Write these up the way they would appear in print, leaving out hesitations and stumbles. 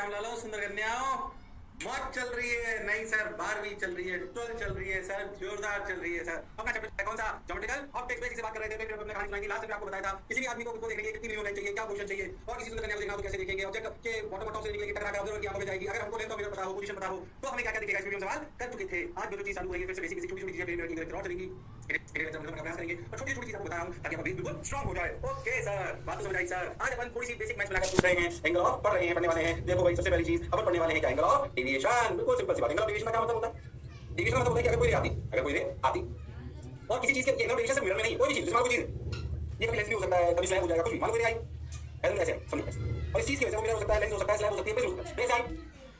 श्याम लालो, सुंदर कन्याओं, मौज चल रही है। नहीं सर, 12वीं चल रही है, 12 चल रही है सर, जोरदार चल रही है सर। अपना चैप्टर कौन सा? ज्योमेट्रिकल ऑप्टिक्स में जिसे बात कर रहे थे, फिर हमने कहानी सुनाई थी। लास्ट में आपको बताया था किसी भी आदमी को देखने के लिए कितनी मिलियन लाइन चाहिए, क्या पोजीशन चाहिए, और किसी सुंदर कन्या को देखना तो कैसे देखेंगे। ऑब्जेक्ट के बॉटम टॉप से निकलेगी, टकरा के ऑब्जर्वर की आंखों में जाएगी। अगर हमको लेंथ ऑफ मिरर पता हो, पोजीशन पता हो, तो हमें क्या क्या दिखेगा। इस वीडियो में सवाल कर चुके थे। आज जो चीज चालू हुई है, फिर से बेसिक छोटी छोटी चीजें प्लेन की और चलेंगी, प्रयास करेंगे और छोटी छोटी चीजें आपको बता रहा हूं ताकि आप बिल्कुल स्ट्रांग हो जाए। ओके सर, बात तो समझ आई सर। आज अपन थोड़ी सी बेसिक मैथ्स बनाकर पूछ रहे हैं। एंगल ऑफ पढ़ रहे हैं, पढ़ने वाले हैं। देखो भाई, सबसे पहली चीज अपन पढ़ने वाले हैं क्या? Angle of deviation. बिल्कुल सिंपल सी बात। एंगल ऑफ डेविएशन का क्या मतलब होता है? डेविएशन का मतलब होता है कि अगर कोई रे आती और किसी चीज के एंगल ऑफ डेविएशन से मिरर में नहीं, कोई भी चीज, कोई चीज, ये कभी लेंस भी हो सकता है, कभी स्लैब हो जाएगा, कुछ भी। मान लो कोई आई ऐसे समझो ऐसे, और इस चीज की वजह से वो मिरर हो सकता है, लेंस हो सकता है, स्लैब हो सकती है, कुछ हो सकता है। ऐसे आई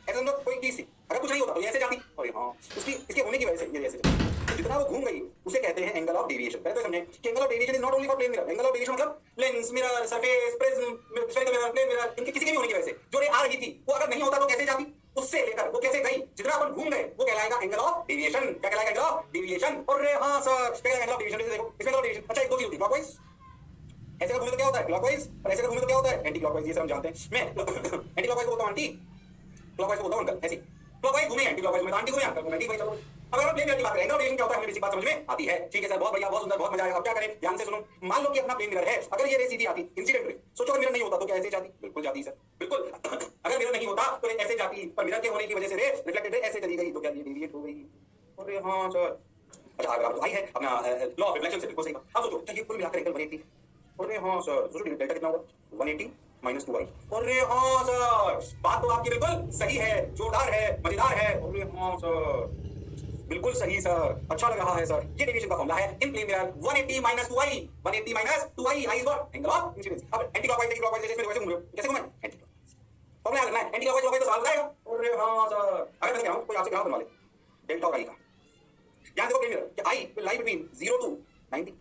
ऐसे समझो कोई चीज थी, अगर कुछ नहीं होता तो ये ऐसे जाती, और हां उसकी इसके होने की वजह से ये ऐसे जाती। जितना वो घूम गई उसे कहते हैं एंगल ऑफ डेविएशन। पहले तो समझे कि angle of deviation is not only for plane mirror. Angle of deviation मतलब lens, mirror, surface, prism, spherical mirror, plane mirror, इनके किसी के भी होने की वजह से जो रे आ रही थी वो अगर नहीं होता तो कैसे जाती, उससे लेकर वो कैसे गई, जितना अपन घूम गए वो कहलाएगा एंगल ऑफ डेविएशन। क्या कहलाएगा? Angle of deviation. और हां सर, क्या एंगल ऑफ डेविएशन? देखो इसमें एंगल ऑफ डेविएशन, अच्छा एक दो चीज होती है, क्लॉकवाइज ऐसे का घूमे तो क्या होता है क्लॉकवाइज, और ऐसे का घूमे तो क्या होता है एंटी क्लॉकवाइज। ये सब हम जानते हैं। मैं एंटी क्लॉकवाइज को बोलता हूं आंटी, क्लॉकवाइज को बोलता हूं अंकल। ऐसी क्लॉकवाइज घूमे, एंटी क्लॉकवाइज में आंटी घूमे, अंकल घूमे। ठीक भाई, चलो अब अगर प्लेन मिरर की बात करें, एंगल ऑफ डेविएशन क्या होता है, हमें बेसिक बात समझ में आती है। ठीक है सर, बहुत बढ़िया, बहुत सुंदर, बहुत मजा आया। अब क्या करें, ध्यान से सुनो। मान लो कि अपना प्लेन मिरर है, अगर ये रे सीधी आती, इंसिडेंट रे, सोचो अगर मिरर नहीं होता तो क्या ऐसे जाती? बिल्कुल जाती सर, बिल्कुल। अगर मिरर नहीं होता तो ऐसे जाती, पर मिरर के होने की वजह से रे रिफ्लेक्टेड रे ऐसे चली गई, तो क्या ये डेविएट हो गई? अरे हां सर। अच्छा अगर आप आई है अपना लॉ ऑफ रिफ्लेक्शन से, बिल्कुल सही बात। अब सोचो ये कुल मिलाकर एंगल 180। अरे हां सर, सोचो डेल्टा कितना होगा? 180 माइनस 2i। अरे हां सर, बात तो आपकी बिल्कुल सही है, जोरदार है, मजेदार है। अरे हां सर, बिल्कुल सही सर, अच्छा लग रहा है सर। ये डेविएशन का फॉर्मूला है in plane mirror, 180 minus 2i, 180 minus 2i, i is what? Angle of incidence. अब एंटी क्लॉकवाइज एंटी क्लॉकवाइज जैसे वैसे घूम रहे हो, कैसे घूमे? एंटी क्लॉकवाइज फॉर्मूला याद रखना है। एंटी क्लॉकवाइज तो सवाल बताएगा। अरे हां सर, अगर मैं कह रहा हूं कोई आपसे ग्राफ बनवा ले डेल्टा और i का, यहां देखो प्लेन मिरर कि i will lie between 0 to 90।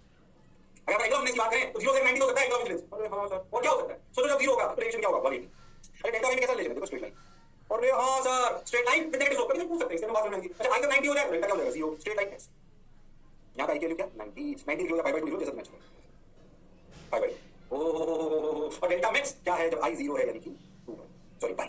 अगर एंगल ऑफ की बात करें तो 0 से 90 हो सकता है एंगल ऑफ इंसिडेंस। अरे हां सर, और क्या हो सकता है? सोचो जब 0 होगा तो डेविएशन क्या होगा? 180। अरे डेल्टा में कैसा ले लेंगे? देखो स्ट्रेट लाइन। अरे हां sir, straight line with negative slope, कभी पूछ सकते हैं, इसमें बात समझ में आएगी। अच्छा i का 90 हो जाए, डेल्टा क्या हो जाएगा? 0। स्ट्रेट लाइन ऐसे, यहां का i की वैल्यू क्या? 90 की वैल्यू पाई बाय 2 जैसा मैच करेगा, पाई बाय। ओह, और डेल्टा मैक्स क्या है जब i 0 है, यानी कि 2 सॉरी पाई।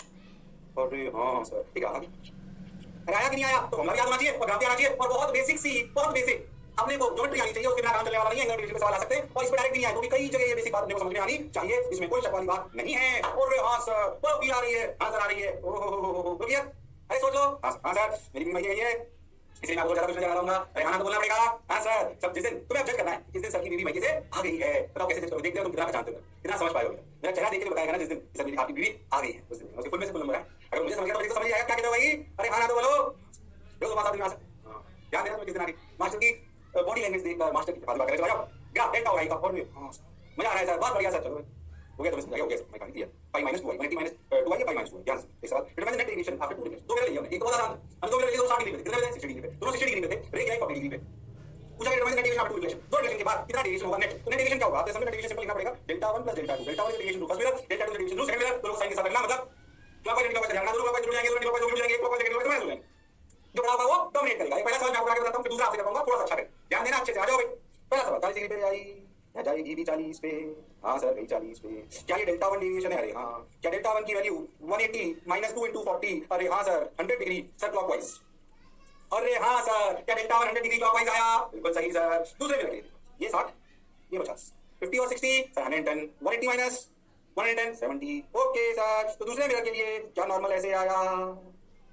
अरे हां सर, ठीक है। अगर आया कि नहीं आया तो फॉर्मूला भी याद होना चाहिए और ग्राफ भी आना चाहिए, और बहुत बेसिक सी, बहुत बेसिक अपने को ज्योमेट्री आनी चाहिए। उसके बिना काम चलने वाला नहीं है। एंगल डेविएशन पे सवाल आ सकते हैं और इस पे डायरेक्ट नहीं आए तो भी कई जगह ये बेसिक बात अपने को समझ में आनी चाहिए, इसमें कोई शक वाली बात नहीं है। और हां सर, तो फील आ रही है, आंसर आ रही है। ओह रुकिए, अरे सोच लो। हां सर, मेरी भी मई गई है, इसलिए मैं आपको ज्यादा कुछ नहीं जाना चाहूंगा। अरे हाँ तो बोलना पड़ेगा। हाँ सर, सब जिस दिन तुम्हें अब जज करना है, किस दिन सर की बीवी मई से आ गई है, बताओ कैसे जज करोगे? देखते हो तुम कितना पहचानते हो, कितना समझ पाए हो। मेरा चेहरा देख के बताएगा ना जिस दिन सर मेरी आपकी बीवी आ गई है, उस दिन उसके फुल में से फुल नंबर है। अगर मुझे समझ गया तो समझ आएगा क्या कहते हो भाई। अरे हाँ ना तो बोलो, जो तुम्हारा दिन मास्टर ध्यान देना, तुम्हें किस दिन आ गई। मास्टर की बॉडी लैंग्वेज देखकर मास्टर की बात करें। चलो जाओ, क्या डेल्टा हो गई का, और हां मजा आ रहा है सर, बहुत बढ़िया सर। चलो हो गया, तुम्हें हो गया सर, मैं कह दिया pi minus 2i, 180 minus 2i, pi minus 2i। ध्यान से एक सवाल, determine the net deviation after 2 degree. दो मेरे लिए हमने, एक तो बहुत आसान, हम दो मेरे लिए 60 डिग्री पे, कितने पे? 60 डिग्री पे, दोनों 60 डिग्री पे थे, रे क्या 40 डिग्री पे। पूछा कि determine the net deviation after 2 degree. दो डिग्री के बाद कितना डेविएशन होगा नेट? तो नेट डेविएशन क्या होगा? तो इसमें नेट डेविएशन सिंपल लिखना पड़ेगा, delta 1 plus delta 2। Delta 1 deviation to first mirror, delta 2 deviation to second mirror, दोनों को साइन के साथ रखना, मतलब क्लॉकवाइज एंटी क्लॉकवाइज ध्यान रखना, दोनों क्लॉकवाइज जुड़ जाएंगे, दोनों क्लॉकवाइज जुड़ जाएंगे, क्लॉकवाइज एंटी क्लॉकवाइज जुड़ जाएंगे। जो बड़ा होगा वो डोमिनेट करेगा। ये पहला सवाल मैं आपको आगे बताता हूं, फिर दूसरा आपसे करवाऊंगा, थोड़ा सा अच्छा करें, ध्यान देना अच्छे से। आ जाओ भाई, पहला सवाल 40 डिग्री पे आई, या जाएगी भी 40 पे। हाँ सर गई 40 पे। क्या ये डेल्टा 1 डेविएशन है? अरे हाँ। क्या डेल्टा 1 की वैल्यू 180 माइनस 2 इंटू 40? अरे हाँ सर, 100 डिग्री सर क्लॉकवाइज। अरे हाँ सर, क्या डेल्टा 1 100 डिग्री क्लॉकवाइज आया? बिल्कुल सही सर। दूसरे में लगे ये 60, ये 50, 50 और 60 सर 110, 180 माइनस 110 70। ओके सर, तो दूसरे मिरर के लिए क्या नॉर्मल ऐसे आया?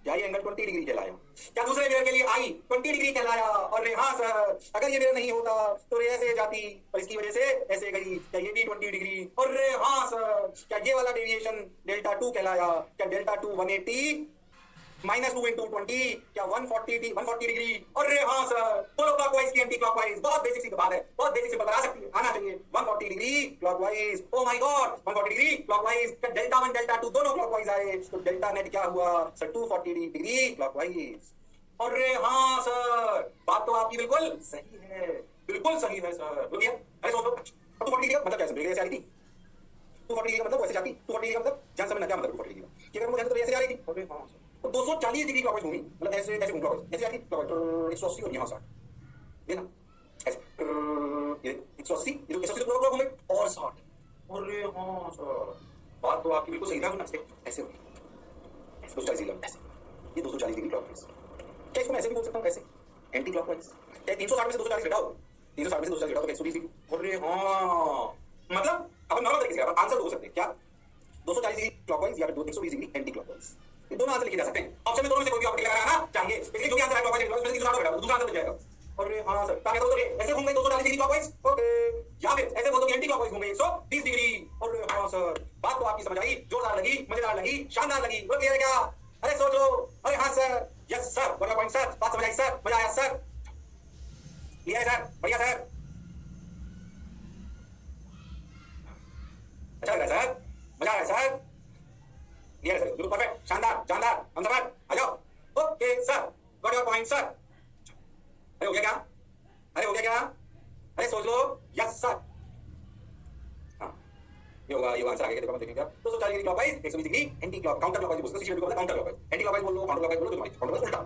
क्या ये एंगल 20 डिग्री कहलाया? क्या दूसरे मिरर के लिए आई 20 डिग्री कहलाया? और हाँ सर, अगर ये मिरर नहीं होता तो रे ऐसे जाती और इसकी वजह से ऐसे गई, क्या ये भी 20 डिग्री? और हाँ सर, क्या ये वाला डेविएशन डेल्टा 2 कहलाया? क्या डेल्टा 2 180 माइनस 2 इंटू 20, क्या 140 डिग्री? और हाँ सर, दोनों क्लॉकवाइज की एंटी क्लॉकवाइज, बहुत बेसिक सी बात है, बहुत बेसिक सिंपल, बता सकती है, आना चाहिए। 140 degree clockwise, oh my God, 140 degree clockwise. क्या डेल्टा 1 डेल्टा 2 दोनों क्लॉकवाइज आए, तो डेल्टा नेट क्या हुआ सर? 240 degree clockwise. और हाँ सर, बात तो आपकी बिल्कुल सही है, बिल्कुल सही है सर। रुकिए, अरे सोचो 240 डिग्री मतलब कैसे? ऐसे आ रही थी 240 डिग्री का मतलब वैसे जाती, 240 डिग्री का मतलब जान समझना क्या मतलब 240 डिग्री का, कि अगर वो तो ऐसे आ रही थी। अरे हाँ सर, तो 240 डिग्री क्लॉकवाइज घूमी, मतलब ऐसे ऐसे घूम क्लॉकवाइज, ऐसे आ रही क्लॉकवाइज 180 और यहाँ 60, देना ऐसे ये 180, ये 180 तो घूमे और 60। अरे हाँ सर, बात तो आपकी बिल्कुल सही था, ऐसे ऐसे 240 ऐसे, ये 240 डिग्री क्लॉकवाइज। क्या इसको मैं ऐसे भी बोल सकता हूँ, ऐसे एंटी क्लॉकवाइज? क्या 360 में से 240 घटाओ, 360 में से 240 घटाओ तो 120 डिग्री। अरे हाँ, मतलब अपन नॉर्मल तरीके से आंसर दो सकते हैं क्या, 240 डिग्री क्लॉकवाइज या फिर 120 डिग्री एंटी क्लॉकवाइज। ये दोनों आंसर लिखे जा सकते हैं। ऑप्शन में दोनों में से कोई भी आपको लगाना चाहिए, इसलिए जो भी आंसर है क्लॉकवाइज में 360 घटाओ दूसरा आंसर मिल जाएगा। अरे हाँ सर, क्या कहते हो, ऐसे घूमेंगे 240 डिग्री क्लॉकवाइज, ओके, या फिर ऐसे बोल दो कि एंटी क्लॉकवाइज घूमेंगे 120 डिग्री। अरे हाँ सर, बात तो आपकी समझ आई, जोरदार लगी, मजेदार लगी, शानदार लगी, वो क्लियर है क्या? अरे सोचो, अरे हाँ sir, yes sir, one point sir, बात समझ आई सर, मजा आया सर, क्लियर है सर, बढ़िया सर, अच्छा लगा सर, मजा आया सर, क्लियर है सर, बिल्कुल परफेक्ट, शानदार, जानदार, हम सर आ जाओ, okay sir, got your point sir. अरे हो गया क्या, अरे हो गया क्या, अरे सोच लो, यस सर, हाँ ये होगा, ये आंसर आ गया, देखो देखेंगे आप 240 degree clockwise 120 degree anti clock counter clockwise बोलते हैं, सिस्टम को बोलते हैं काउंटर क्लॉकवाइज, एंटी क्लॉकवाइज बोल लो, काउंटर क्लॉकवाइज बोल लो, दोनों काउंटर उल्टा।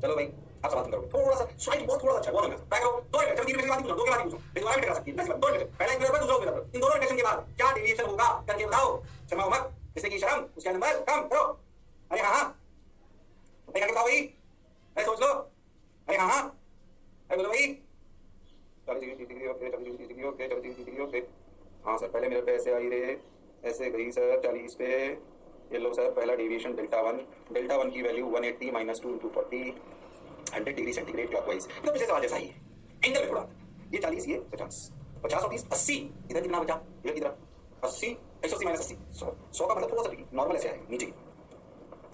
चलो भाई आप समाप्त करो, थोड़ा सा स्लाइड बहुत थोड़ा सा अच्छा है, बहुत अच्छा ट्राई करो, दो मिनट, चलो 3 मिनट के बाद पूछो, दो के बाद पूछो, एक बार भी करा सकती है, 2 मिनट, पहला एक मिनट दूसरा मिनट, इन दोनों रिलेशन के बाद क्या डेविएशन होगा करके बताओ, शर्मा मत, जिससे की शर्म उसका नंबर कम करो। अरे हाँ हाँ, क्या बताओ भाई, अरे सोच लो, अरे हाँ हाँ, अरे बोलो भाई, 40 degree okay, 40 degree okay, 40 degree okay, हाँ सर, पहले मिनट पे ऐसे आई रहे, ऐसे गई सर 40 पे, ये लो सर, पहला डेविएशन डेल्टा वन की value 180 minus 2 into 40, 100 degree centigrade clockwise. तो पिछले सवाल जैसा ही है, एंगल में थोड़ा, ये 40, ये 50, 50 और 30 80, इधर कितना बचा, इधर कितना 80, 180 माइनस 80 100 का मतलब थोड़ा सा डिग्री नॉर्मल ऐसे आएगा नीचे की,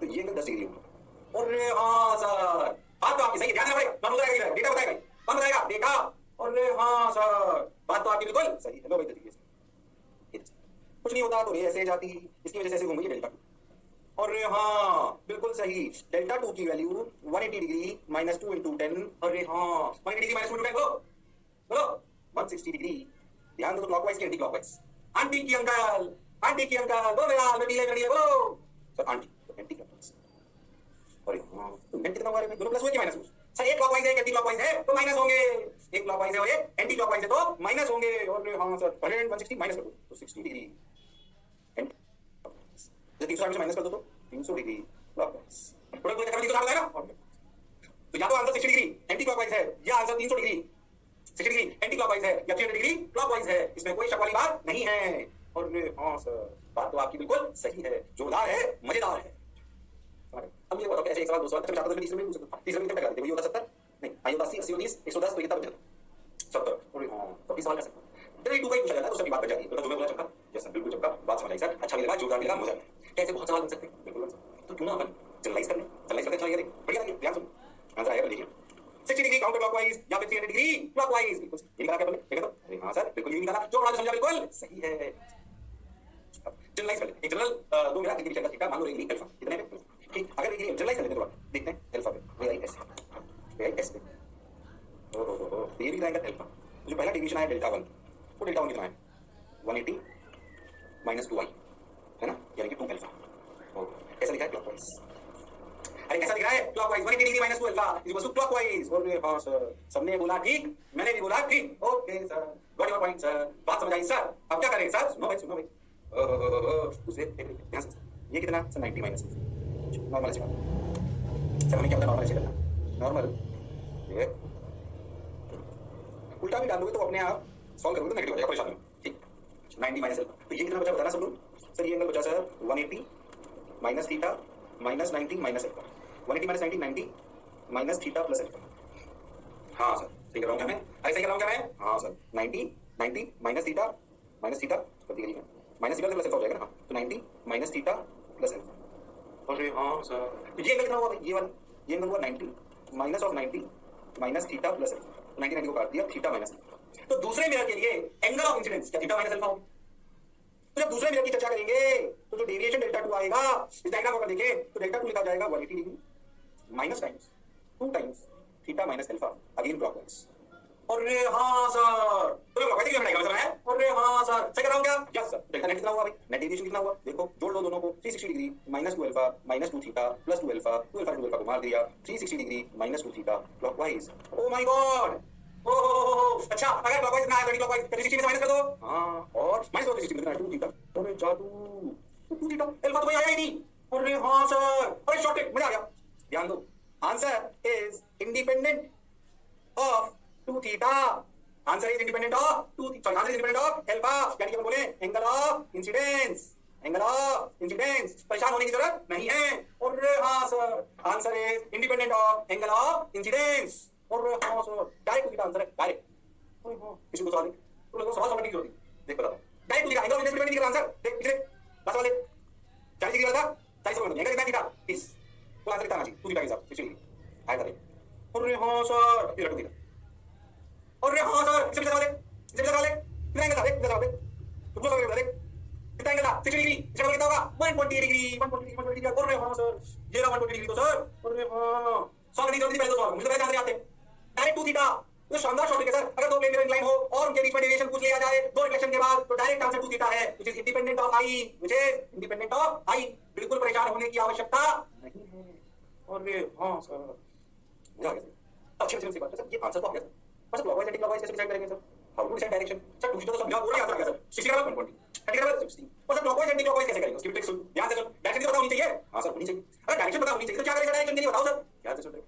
तो ये एंगल 10 डिग्री होगा। अरे हाँ सर, बात तो आपकी सही है, ध्यान देना पड़ेगा, कौन बताएगा, डेटा बताएगा, कौन बताएगा, डेटा। अरे हाँ सर, बात तो आपकी बिल्कुल सही है, लो भाई तरीके से कुछ नहीं होता तो ये ऐसे जाती, इसकी वजह से ऐसे घूमेगी डेल्टा 2। अरे हाँ बिल्कुल सही, डेल्टा 2 की वैल्यू 180 डिग्री माइनस 2 इंटू 10, अरे हाँ 180 डिग्री माइनस 2 इंटू 10 बोलो 160 डिग्री। ध्यान दो, क्लॉकवाइज की एंटी क्लॉकवाइज, आंटी की अंकल, आंटी की अंकल, बोलो मेरा बेटी है बोलो सर, आंटी एंटी क्लॉकवाइज। अरे हाँ एंटी कितना हुआ रे, दोनों प्लस हुए कि माइनस हुए सर, एक क्लॉकवाइज है, एक एंटी क्लॉकवाइज है तो माइनस होंगे, एक क्लॉकवाइज है और एक एंटी क्लॉकवाइज है तो माइनस होंगे। अरे हाँ सर, 160 माइनस कर दो तो 60 डिग्री, 360 से माइनस कर दो तो 300 डिग्री क्लॉकवाइज, थोड़ा कोई तकलीफ तो आ रहा है ना, तो या तो आंसर 60 डिग्री एंटी क्लॉकवाइज है, या answer 300 degree 60 degree anti clockwise है, या 300 डिग्री क्लॉकवाइज है, इसमें कोई शक वाली बात नहीं है। और हाँ सर, बात तो आपकी बिल्कुल सही है, जोरदार है, मजेदार है। अब ये बताओ कैसे एक सवाल दो सवाल तक जाता तो तीसरे में पूछ सकता, तीसरे में कितना लगा देते, वही होता 70 नहीं, आई होता 80, 80 30 110 तो कितना बच जाता 70। और हाँ तो 20 सवाल कर सकता, चलिए 2 का ही पूछा जाता है तो सबकी बात बच जाती है, तो तुम्हें बोला चक्का, यस सर बिल्कुल चक्का, बात समझ आई सर, अच्छा भी लगा, जोरदार भी लगा, मजा आया। कैसे बहुत सवाल बन सकते हैं, बिल्कुल तो क्यों ना अपन जनरलाइज कर लें, जनरलाइज करके चला गया, बढ़िया लगे, ध्यान सुनो आंसर आएगा, देखिए 60 डिग्री काउंटर क्लॉकवाइज या फिर 300 डिग्री क्लॉकवाइज, बिल्कुल ये निकाला क्या देखो तो, अरे हाँ सर बिल्कुल ये निकाला, जो बड़ा समझा बिल्कुल सही है। जनरलाइज कर लेते, एक जनरल दो मिला डिग्री चलता थीटा, मान लो डिग्री अल्फा, कितने में ठीक, अगर डिग्री जनरलाइज कर लेते थोड़ा, देखते हैं अल्फा पे वे आई एस पे, ओ ये भी लाएंगे अल्फा, जो पहला डिवीजन आया डेल्टा 1, वो डेल्टा 1 कितना है 180 माइनस 2i है ना, यानी कि 2 अल्फा, कैसा लिखा है क्लॉकवाइज, अरे कैसा लिखा है clockwise, 180 degree minus 2 alpha equals to clockwise. और हां सर, सबने बोला ठीक, मैंने भी बोला ठीक, okay sir, got your point sir, बात समझ आई सर। अब क्या करें सर, सुनो भाई दूसरे ध्यान से, ये कितना सर 90 माइनस नॉर्मल ऐसे सर, हमें क्या होता है नॉर्मल ऐसे करना, नॉर्मल ये उल्टा भी डाल दोगे तो अपने आप सॉल्व करोगे तो नेगेटिव हो जाएगा, परेशान नहीं, ठीक 90 माइनस अल्फा, तो ये कितना बचा बताना सब लोग सर, ये एंगल बचा sir 180 minus theta minus 90 minus alpha, 180 minus 90 90 minus theta plus alpha. हाँ सर सही कर रहा हूँ क्या मैं, अरे सही कर रहा हूँ क्या मैं, हाँ सर 90 माइनस थीटा गलती करी है, माइनस थीटा प्लस अल्फा हो जाएगा ना, तो 90 माइनस थीटा प्लस अल्फा। अरे हाँ सर, तो ये एंगल कितना हुआ, ये वाला ये एंगल हुआ 90 minus of 90 minus theta plus alpha, 90 को काट दिया, थीटा माइनस अल्फा, तो दूसरे मिरर के लिए एंगल ऑफ इंसिडेंस क्या थीटा माइनस अल्फा होगा। तो जब दूसरे मिरर की चर्चा करेंगे तो जो डेविएशन डेल्टा 2 आएगा, इस डायग्राम को देखें तो डेल्टा 2 लिखा जाएगा 180 degree minus times 2 times theta minus alpha again clockwise. अरे हाँ सर, तो क्लॉकवाइज क्यों बनाएगा सर, अरे हाँ सर सही कर रहा हूं क्या, यस सर। डेल्टा नेट कितना हुआ भाई, नेट डेविएशन कितना हुआ, देखो जोड़ लो दोनों को, 360 degree minus 2 alpha minus 2 theta plus 2 alpha, 2 alpha को मार दिया, 360 degree minus 2 theta clockwise. Oh my God, oh अच्छा, अगर क्लॉकवाइज ना है क्लॉकवाइज 360 में से माइनस कर दो, हां और माइनस 360 कितना है 2 थीटा, अरे जादू 2 थीटा अल्फा तो भाई आया ही नहीं, अरे हाँ सर, अरे शॉर्ट ट्रिक, मजा आ गया। ध्यान दो, answer is independent of two theta. Answer is independent of two, sorry answer is independent of alpha, यानी कि हम बोले angle of incidence. Angle of incidence, परेशान होने की जरूरत नहीं है। और हाँ sir, answer is independent of angle of incidence. और हाँ सर, डायरेक्ट टू आंसर है, डायरेक्ट। किसी को सवाल तो लोगों को सवाल समझने की जरूरत नहीं, देख बता direct two angle of incidence का आंसर देख पिछले लास्ट वाले 40 डिग्री था, 40 सेकंड एंगल कितना थीटा 30, तो आंसर कितना आना चाहिए 2 थीटा के हिसाब से 60 डिग्री आया था। अरे हाँ सर, ये रख दिया। अरे हाँ सर, इसे भी लगा दे, इसे भी लगा दे, कितना एंगल था देख, लगा दे तो पूरा लगा दे कितना एंगल था 60 डिग्री, इसका मतलब कितना होगा 120 डिग्री, 120 डिग्री। अरे हाँ सर, ये रहा 120 डिग्री तो सर। अरे हाँ, सॉल्व नहीं जल्दी पहले तो सॉल्व, मुझे तो पहले आंसर आते डायरेक्ट 2 थीटा। तो शानदार शॉर्ट है सर, अगर दो प्लेन इंक्लाइन हो और उनके बीच में डेविएशन पूछ लिया जाए दो रिफ्लेक्शन के बाद, तो डायरेक्ट आंसर 2 थीटा है, which is independent of i, which is independent of i. बिल्कुल परेशान होने की आवश्यकता नहीं है। अरे हाँ सर, मजा आ गया सर, अच्छी सी बात है सर, ये आंसर तो आ गया सर। बस क्लॉकवाइज एंटी क्लॉकवाइज कैसे डिसाइड करेंगे sir? How to decide direction sir? 2 theta तो समझा, पूरा आंसर आ गया सर। 60 का 120, 30 का 60। और सर क्लॉकवाइज एंटी क्लॉकवाइज कैसे करेंगे? उसकी ट्रिक सुन, ध्यान से सुन। डायरेक्शन तो पता होनी चाहिए। हां सर, होनी चाहिए। अगर डायरेक्शन पता होनी चाहिए तो क्या करेंगे? डायरेक्शन के लिए बताओ सर। ध्यान से सुन,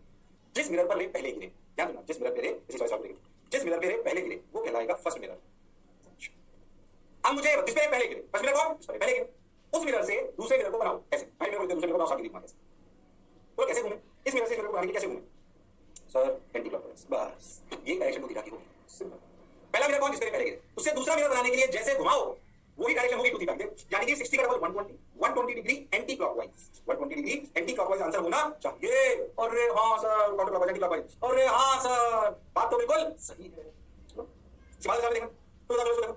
जिस मिरर पर रे पहले गिरे, ध्यान सुनना, जिस मिरर पे रे, इसी चॉइस ऑफ रे, जिस मिरर पे रे पहले गिरे वो कहलाएगा फर्स्ट मिरर। अब मुझे जिस पे पहले गिरे, फर्स्ट मिरर कौन? जिस पे पहले गिरे, उस मिरर से दूसरे मिरर को बनाओ। कैसे? पहले मिरर को दूसरे मिरर को बनाओ, साथ में कैसे? तो कैसे घूमे? इस मिरर से इस मिरर को बनाने के कैसे घूमे सर? Anti clockwise. बस ये डायरेक्शन 2 थीटा की होगी। पहला मिरर कौन? जिस पे पहले गिरे, उससे दूसरा मिरर बनाने के लिए जैसे घुमाओ वही डायरेक्शन होगी 2 थीटा की, यानी कि 60 का double 120 degree anti clockwise, 120 degree anti clockwise answer होना चाहिए। अरे हाँ sir, counter clockwise anti clockwise. अरे हाँ सर, बात तो बिल्कुल सही है। सवाल जवाब देखो, तो देखो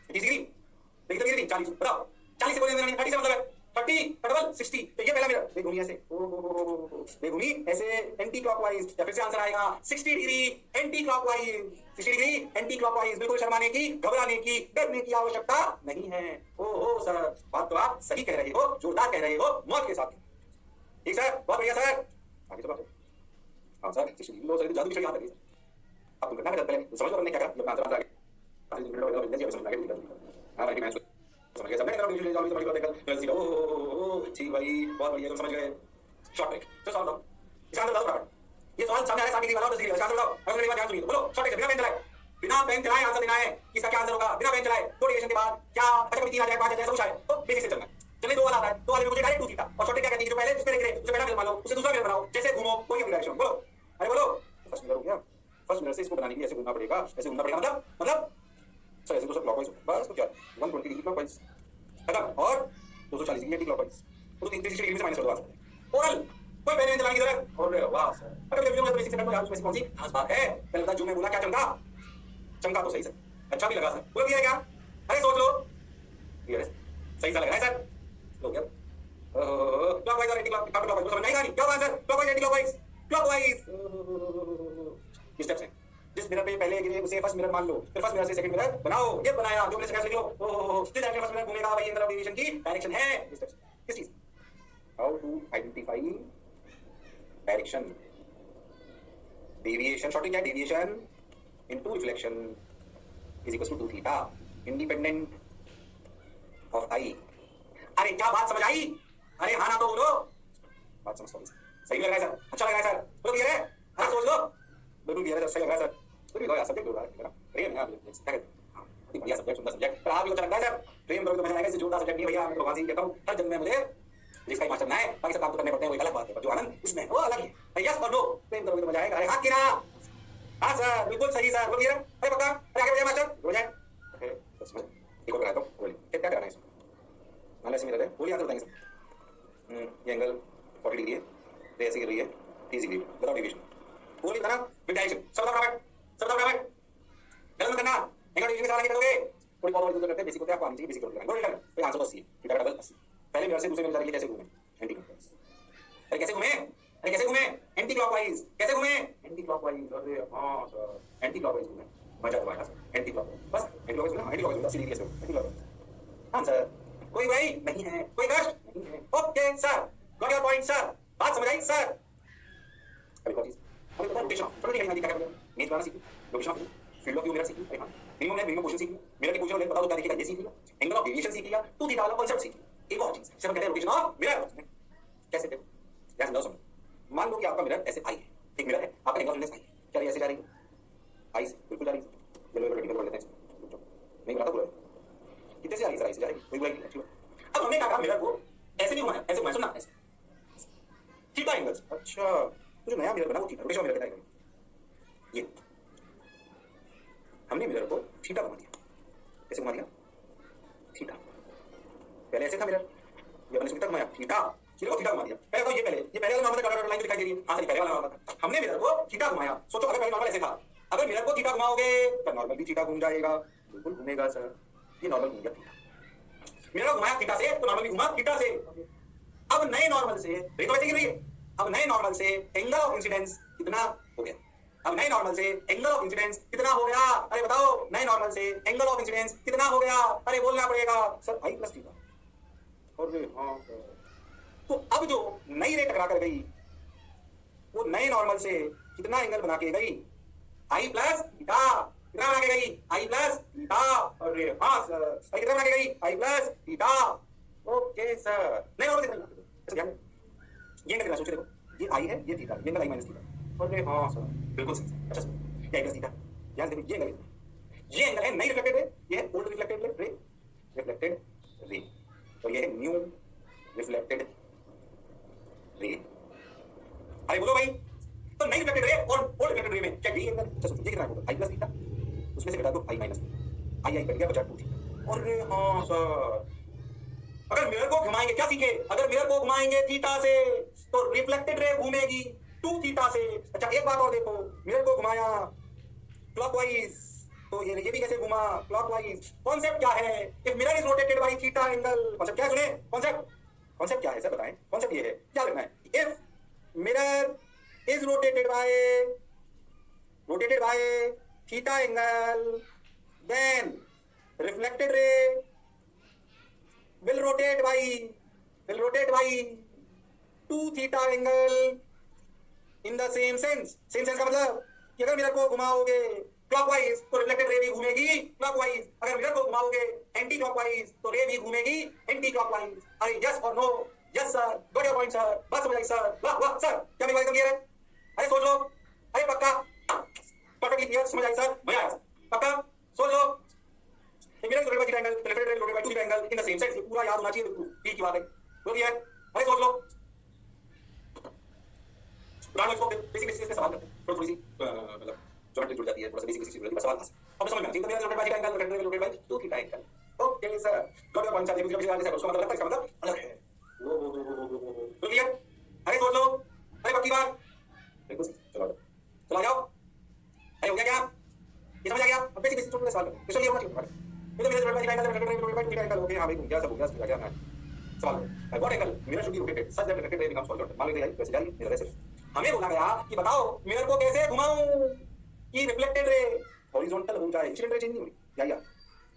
30 डिग्री, देखो 30 डिग्री 40, बताओ 40 से बोले 30 से मतलब है 30 का डबल 60। तो ये पहला मिरर देख घूमी ऐसे, देख घूमी ऐसे एंटी क्लॉकवाइज, या फिर से आंसर आएगा 60 degree anti clockwise, 60 degree anti clockwise. बिल्कुल शर्माने की, घबराने की, डरने की आवश्यकता नहीं है। ओहो सर, बात तो आप सही कह रहे हो, जोरदार कह रहे हो, मौत के साथ। ठीक सर, बहुत बढ़िया सर, आगे चलो। हाँ सर, लो सर, जादू की छड़ी याद रखिए। आप तुम करना पहले समझ लो हमने क्या कहा, जब आंसर आ गया हाँ भाई, मैं समझ गया, समझ गया। ओह जी भाई, बहुत बढ़िया, तुम समझ गए। शॉर्ट ट्रिक तो सॉल्व करो, इसका आंसर बताओ। ये सवाल सामने आ रहा है 60 डिग्री वाला और 10 डिग्री वाला, आंसर बताओ। अगर मेरी बात ध्यान सुनिए, बोलो शॉर्ट ट्रिक, बिना पेन चलाए, बिना पेन चलाए आंसर देना है। इसका क्या आंसर होगा? बिना पेन चलाए दो डेविएशन के बाद क्या अच्छा 3 आ जाए 5 आ जाए, सब कुछ आए तो बेसिक से चलना। चलिए 2 वाला आता है, 2 वाले में मुझे डायरेक्ट 2 थीटा। और शॉर्ट ट्रिक क्या कहती है? जो पहले जिस पे गिरे उससे पहला मिरर मान लो, उससे दूसरा मिरर बनाओ, जैसे घूमो कोई अपनी डायरेक्शन। बोलो, अरे बोलो, फर्स्ट मिरर हो गया, फर्स्ट मिरर से इसको बनाने के लिए ऐसे घूमना पड़ेगा, ऐसे घूमना पड़ेगा, मतलब सर ऐसे तो सब क्लॉकवाइज बस, तो क्या 120 डिग्री क्लॉकवाइज खत्म, और 240 डिग्री एंटी क्लॉकवाइज, तो 360 डिग्री से माइनस कर दो आंसर। ओरल कोई पेन चलाने की जरूरत? और वाह सर, अगर वीडियो में बेसिक से करना, उसमें कौन सी खास बात है? पहले बता, जो मैं बोला क्या चमका? चमका तो सही सर, अच्छा भी लगा सर, बोलो क्लियर क्या? अरे सोच लो, क्लियर है, सही सा लग रहा है सर। हो गया क्लॉकवाइज और एंटी क्लॉकवाइज, समझ नहीं आ रही क्या answer? Clockwise anti clockwise, clockwise steps हैं। जिस मिरर पे पहले गिरे उसे फर्स्ट मिरर मान लो, फिर फर्स्ट मिरर से सेकंड मिरर बनाओ। ये बनाया, जो मैंने लिख लो। ओहो, जिस डायरेक्शन फर्स्ट मिरर घूमेगा वही एंगल ऑफ डेविएशन की डायरेक्शन है। स्टेप्स किस चीज? How to identify direction, deviation. Short क्या? Deviation into reflection is equal to 2 theta independent of i. अरे क्या बात समझ आई? अरे हाँ ना तो बोलो, बात समझ सही लग रहा है सर, अच्छा लग रहा है सर, बोलो क्लियर है? अरे सोच लो, बिल्कुल क्लियर है सर, सही लग रहा है सर। तो भी यार सब्जेक्ट हो रहा है प्रेम है, क्या कहते हैं, बढ़िया सब्जेक्ट, सुंदर सब्जेक्ट, पर आप भी अच्छा लगता है सर। प्रेम करोगे तो मजा आएगा, इससे जोरदार सब्जेक्ट नहीं भैया। मैं तो भगवान से कहता हूँ, हर जन्म में मुझे जिसका मास्टर ना है, बाकी सब काम तो करने पड़ते हैं, वो एक अलग बात है, पर जो आनंद इसमें वो अलग है। यस और नो, प्रेम करोगे तो मजा आएगा। अरे हाँ कि ना? हाँ सर, बिल्कुल सही सर, बोलिए। अरे पक्का? अरे आगे बढ़िए मास्टर, हो जाए। एक और कराता हूँ, बोलिए क्या कराना है इसमें? मान ऐसे मिरर है, बोलिए आंसर बताएंगे सर। ये एंगल 40 डिग्री है, तो ऐसे गिर रही है 30 डिग्री, बताओ डेविएशन। बोलिए बताना, विद डायरेक्शन, सब बताओ बराबर, सब बताओ बराबर, गलत मत करना। एंगल डेविएशन के सवाल नहीं करोगे, थोड़ी बहुत दूर करते हैं, बेसिक होते हैं, आपको आनी चाहिए, बेसिक होते हैं। बोलिए तो आंसर 80 है, थीटा का डबल 80। पहले मिरर से दूसरे मिरर के लिए कैसे घूमे? Anti clockwise. अरे कैसे घूमे? अरे कैसे घूमे? Anti clockwise. कैसे घूमे? Anti clockwise. अरे हां सर, एंटी क्लॉकवाइज घूमे, मजा तो आएगा सर। एंटी क्लॉकवाइज, बस एंटी क्लॉकवाइज ना, एंटी क्लॉकवाइज सीधी कैसे? Anti clockwise. आंसर कोई भाई नहीं है, कोई कष्ट नहीं है। Okay sir, got your point sir, बात समझ आई सर। अभी कौन चीज? अभी बताओ लोकेशन, थोड़ी नहीं क्या करें? मेज बनाना सीखिए, location field of view mirror सीखिए। हां, मिनिमम है, मिनिमम पोजीशन सीखिए, मिरर की पोजीशन और बताओ क्या देखिएगा, ये सीख लिया। एंगल ऑफ डेविएशन सीख लिया, 2 थीटा वाला कांसेप्ट सीख लिया। एक और चीज जिसे हम कहते हैं रोटेशन ऑफ मिरर। कैसे देखो, यहां समझाओ सुनो। मान लो कि आपका मिरर ऐसे आई है, एक मिरर है, आपका एंगल ऑफ इंसिडेंस आई है, क्या ये ऐसे जा रही है? आई से बिल्कुल जा रही है। चलो ये टेक्निकल बोल लेते हैं इसको, नहीं बना तो बोलो कितने से आ रही है? सर आई से जा रही है, कोई बुराई नहीं है। अब हमने क्या कहा, मिरर को ऐसे नहीं घुमाया, ऐसे घुमाया, सुनना ऐसे थीटा एंगल्स। अच्छा, तो जो नया मिरर बना वो थीटा, रोटेशन मिरर कहता है ये। हमने मिरर को थीटा घुमा दिया, कैसे घुमा दिया? थीटा। पहले ऐसे था मिरर, ये हमने थीटा घुमाया, थीटा, थीटा को थीटा घुमा दिया। पहले तो ये पहले वाला नॉर्मल डॉट लाइन दिखाई दे रही है, हां से पहले वाला नॉर्मल था। हमने मिरर को थीटा घुमाया। सोचो अगर पहले नॉर्मल ऐसे था, अगर मिरर को थीटा घुमाओगे तो नॉर्मल भी थीटा घूम जाएगा। बिल्कुल घूमेगा सर, ये नॉर्मल घूम गया थीटा। मिरर को घुमाया थीटा से तो नॉर्मल भी घुमा थीटा से। अब नए नॉर्मल से रे तो वैसे गिर रही है, अब नए नॉर्मल से एंगल ऑफ इंसिडेंस कितना हो गया? अब नए नॉर्मल से एंगल ऑफ इंसिडेंस कितना हो गया? अरे बताओ, नए नॉर्मल से एंगल ऑफ इंसिडेंस कितना हो गया? अरे बोलना पड़ेगा सर, आई प्लस थीटा। और हाँ सर, तो अब जो नई रे टकरा कर गई वो नए नॉर्मल से कितना एंगल बना के गई? आई प्लस थीटा। कितना बना के गई? आई प्लस थीटा। अरे हाँ सर, कितना बना के गई? आई प्लस थीटा। ओके सर, नए नॉर्मल से ध्यान, ये एंगल सोचो, देखो ये आई है, ये थीटा, ये एंगल आई माइनस थीटा। अरे हाँ सर, बिल्कुल सही। अच्छा सुनो, ये एंगल थीटा, ध्यान देखो ये एंगल है नई रिफ्लेक्टेड रे, ये है old reflected ray, reflected ray, और ये है न्यू रिफ्लेक्टेड रे। अरे बोलो भाई, तो नई रिफ्लेक्टेड रे और ओल्ड रिफ्लेक्टेड रे में क्या यही एंगल? अच्छा सुनो, ये कितना होगा? आई प्लस थीटा, उसमें से घटा दो आई माइनस थीटा, आई कट गया, बचा 2 थीटा। अरे हाँ सर, अगर मिरर को घुमाएंगे क्या सीखे? अगर मिरर को घुमाएंगे थीटा से तो रिफ्लेक्टेड रे घूमेगी 2 थीटा से। अच्छा एक बात और देखो, मिरर को घुमाया क्लॉकवाइज तो ये भी कैसे घुमा क्लॉकवाइज। कॉन्सेप्ट क्या है? If mirror is rotated by theta angle, concept क्या है? सुने कॉन्सेप्ट क्या है सर, बताएं। कॉन्सेप्ट ये है, क्या लिखना है? If mirror is rotated by theta angle then reflected ray will rotate by 2 theta angle in the same sense का मतलब कि अगर मिरर को घुमाओगे क्लॉकवाइज तो रिफ्लेक्टेड रे भी घूमेगी क्लॉकवाइज, अगर मिरर को घुमाओगे एंटी क्लॉकवाइज तो रे भी घूमेगी एंटी क्लॉकवाइज। अरे यस और नो? Yes sir, got your point sir, बात समझ आई सर, वाह वाह सर, क्या मेरी बात क्लियर है? अरे सोच लो, अरे पक्का, परफेक्टली क्लियर, समझ आई सर, मजा आया सर, पक्का सोच लो। Mirror rotated by theta angle, reflected ray rotated by 2 theta angle in the same sense, पूरा याद होना चाहिए, बिल्कुल ठीक की बात है, हो गया है। अरे सोच लो, पुराने इसको बेसिक बेसिक से सवाल करते हैं, थोड़ी सी मतलब ज्योमेट्री जुड़ जाती है, थोड़ा सा बेसिक बेसिक जुड़ जाती है, सवाल आसान, अब समझ में आ जाएगा। Mirror rotated by theta angle, reflected ray rotated by 2 theta angle. Okay sir, got your point sir, देखो जब इसका मतलब लगता है, इसका मतलब अलग है, हो गया। अरे सोच लो, अरे पक्की बात, बिल्कुल सही, चलो चला जाओ। अरे हो गया क्या? ये समझ आ गया? अब बेसिक बेसिक छोटे सवाल करते हैं, क्वेश्चन ये होना चाहिए। Mirror rotated by theta angle, reflected ray rotated by 2 theta angle, okay हां भाई, हो गया, सब हो गया, आ गया ना सवाल। What angle mirror should be rotated such that reflected ray becomes horizontal. मान लीजिए कैसे जाएगी मिरर ऐसे, हमें बोला गया कि बताओ मिरर को कैसे घुमाऊं कि रिफ्लेक्टेड रे हॉरिजॉन्टल हो जाए, इंसिडेंट रे चेंज नहीं हुई। या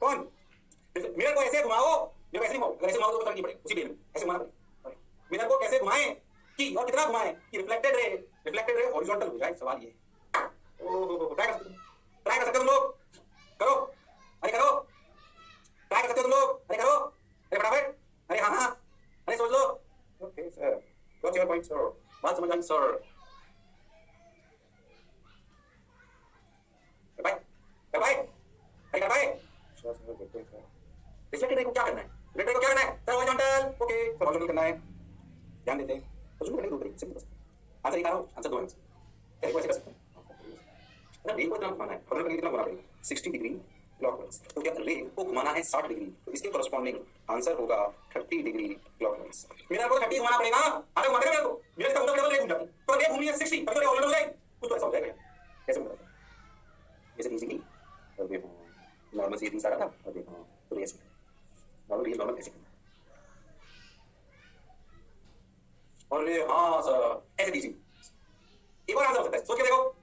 कौन? मिरर को ऐसे घुमाओ, मिरर को ऐसे घुमाओ, अगर ऐसे घुमाओ तो फर्क नहीं पड़ेगा, उसी वे में ऐसे घुमाना पड़ेगा। मिरर को कैसे घुमाएं कि और कितना घुमाएं कि रिफ्लेक्टेड रे हॉरिजॉन्टल हो जाए, सवाल ये। ओहो, ट्राई कर सकते हो तुम लोग, करो, अरे करो, ट्राई कर सकते हो तुम लोग, अरे करो, अरे फटाफट, अरे हाँ हाँ, अरे सोच लो। Okay sir, got your point sir, बात समझ आई sir. Bye bye bye bye. Reflected ray को क्या करना है? रिफ्लेक्टेड रे को क्या करना है? Sir horizontal, okay sir horizontal करना है, ध्यान देते हैं। तो शुरू करने की दो सिंपल आंसर निकालो, आंसर दो आंसर क्या ऐसे कर सकते हैं। अगर रे को इतना घुमाना है, हमें कितना घुमाना पड़ेगा? 60 डिग्री क्लॉकवाइज। तो क्या रे को घुमाना है 60 डिग्री, तो इसके कॉरस्पॉन्डिंग आंसर होगा 30 डिग्री क्लॉकवाइज। मिरर को 30 घुमाना पड़ेगा, आगे घुमाते हैं मेरे को, मिरर का उल्टा डबल रे घूम जाती, तो रे घूमनी है 60, तो रे ऑलरेडी हो जाएगी, कुछ तो ऐसा हो जाएगा। कैसे होगा? जैसे इजीली, और देखो नॉर्मल से 30 आ रहा था, और देखो तो ऐसे नॉर्मल रियल नॉर्मल ऐसे, और ये हाँ सर ऐसे इजी। एक और आंसर हो सकता है, सोच के देखो,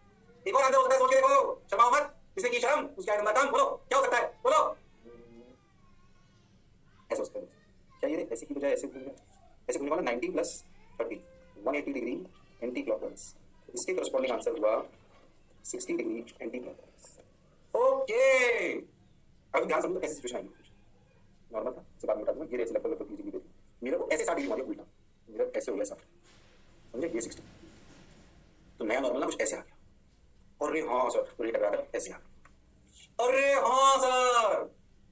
एक और आंसर हो सकता है, सोच के देखो, शर्माओ मत, जिसने की शर्म उसका आनंद कम। बोलो क्या हो सकता है, बोलो। ऐसे हो सकता है, क्या ये ऐसे की बजाय ऐसे घूमने, ऐसे घूमने वाला 90 प्लस 30 180 डिग्री एंटी क्लॉकवाइज, इसके कॉरस्पॉन्डिंग आंसर हुआ 60 डिग्री एंटी क्लॉकवाइज। ओके, अब ध्यान समझो कैसी सिचुएशन आई। नॉर्मल था, से बाद में बता दूंगा, ये ऐसे लगभग इजी भी मिरर को ऐसे 60 डिग्री घुमा दिया उल्टा, मिरर ऐसे हो गया 60, समझे, ये 60, तो नया नॉर्मल ना कुछ ऐसे आ गया। अरे हाँ सर, तो ये टकरा कर ऐसे आ गया। अरे हाँ सर,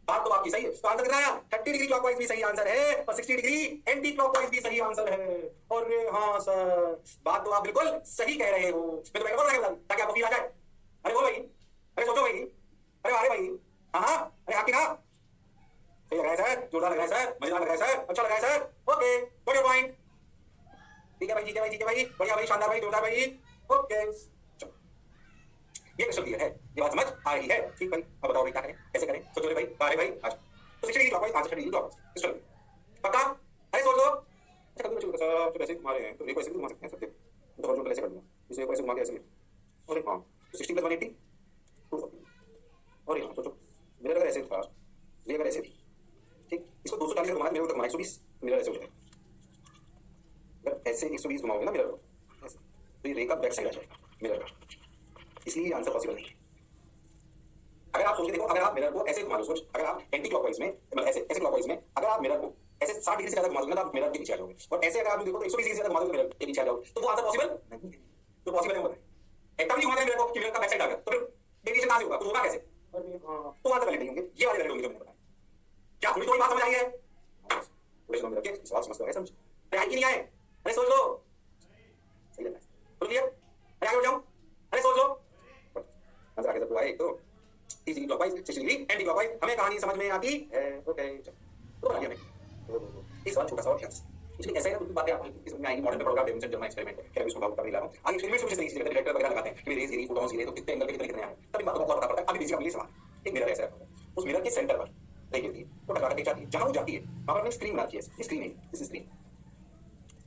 बात तो आपकी सही है, तो आंसर कितना आया? 30 डिग्री क्लॉकवाइज भी सही आंसर है और 60 डिग्री एंटी क्लॉकवाइज भी सही आंसर है। अरे हाँ सर, बात तो आप बिल्कुल सही कह रहे हो। मैं तो बोल रहा हूं ताकि आपको फील आ जाए। अरे बोल भाई, अरे सोचो भाई, अरे अरे भाई, हाँ हाँ, अरे आपकी ना सही लग रहा है सर, जोरदार लग रहा है सर, मजेदार लग रहा है सर, अच्छा लग रहा है sir, okay got your point. ठीक है भाई, ठीक है भाई, ठीक है भाई, बढ़िया भाई, शानदार भाई, जोरदार भाई, ओके। ये क्वेश्चन क्लियर है, ये बात समझ आ रही है? ठीक भाई, अब बताओ भाई क्या करें, कैसे करें? सोचो रे भाई, अरे भाई आज तो 60 degree clockwise, answer 30 degree clockwise, चलो पक्का? अरे सोच लो। अच्छा कभी बच्चों सर जब ऐसे घुमा रहे हैं तो एक ऐसे भी घुमा सकते हैं सब, देखो तो बच्चों ऐसे कर दूंगा, इसे एक ऐसे घुमा के ऐसे, अरे हाँ तो 60 + 180 240। और यहाँ सोचो मेरा अगर ऐसे था, ये अगर ऐसे थी, ठीक, इसको 240 घुमा मेरे को घुमा 120, मेरा ऐसे हो जाएगा। अगर ऐसे 120 घुमाओगे ना मिरर को ऐसे, तो ये रे का बैक साइड आ जाएगा मिरर का, इसलिए आंसर पॉसिबल नहीं है। अगर आप सोच के देखो, अगर आप मिरर को ऐसे घुमा लो, सोच अगर आप एंटी क्लॉकवाइज में, मतलब ऐसे ऐसे क्लॉकवाइज में अगर आप मिरर को ऐसे 60 डिग्री से ज्यादा घुमा दोगे तो आप मिरर के पीछे आ जाओगे, और ऐसे अगर आप देखो तो 120 डिग्री से ज्यादा घुमा दोगे मिरर के पीछे आ जाओगे, तो वो आंसर पॉसिबल नहीं है। तो पॉसिबल है वो बताएं, एकदम नहीं घुमाते मिरर को कि मिरर का बैक साइड आ गया, तो फिर डेविएशन कहां से होगा, कुछ होगा कैसे? तो आंसर वैलिड नहीं होंगे, ये वाले वैलिड होंगे जो मैंने बताया। क्या थोड़ी थोड़ी बात समझ आई है? थोड़े समय रखिए, सवाल समझते हैं, समझ अरे आई कि नहीं आए? अरे सोच लो, सही लग रहा है, बोल क्लियर? अरे आगे बढ़ जाऊं, अरे सोच लो, आंसर आगे सब हुआ है। एक तो 30 degree clockwise, 60 degree anti clockwise, हमें कहानी समझ में आती है, ओके तो बना लिया हमने। इस बार छोटा सा और ध्यान से, इसलिए ऐसा है ना, कुछ बातें आपको समझ में आएंगी। मॉडर्न में पढ़ोगे आप, डेविंसन जर्मन एक्सपेरिमेंट है, उसको लागू करने ला रहा हूं आगे। एक्सपेरिमेंट्स में जैसे डिटेक्टर वगैरह लगाते हैं कि रेज गिरी, फोटॉन्स गिरे तो कितने एंगल के कितने कितने आए, तभी बातों को पता पड़ता है। अभी बेसिक ये सवाल, एक मिरर ऐसा है, उस मिरर के सेंटर पर रे गिरती है, तो टकरा के जाती है, जहां वो जाती है वहां पर स्क्रीन बनाती है, स्क्रीन है, इस स्क्रीन,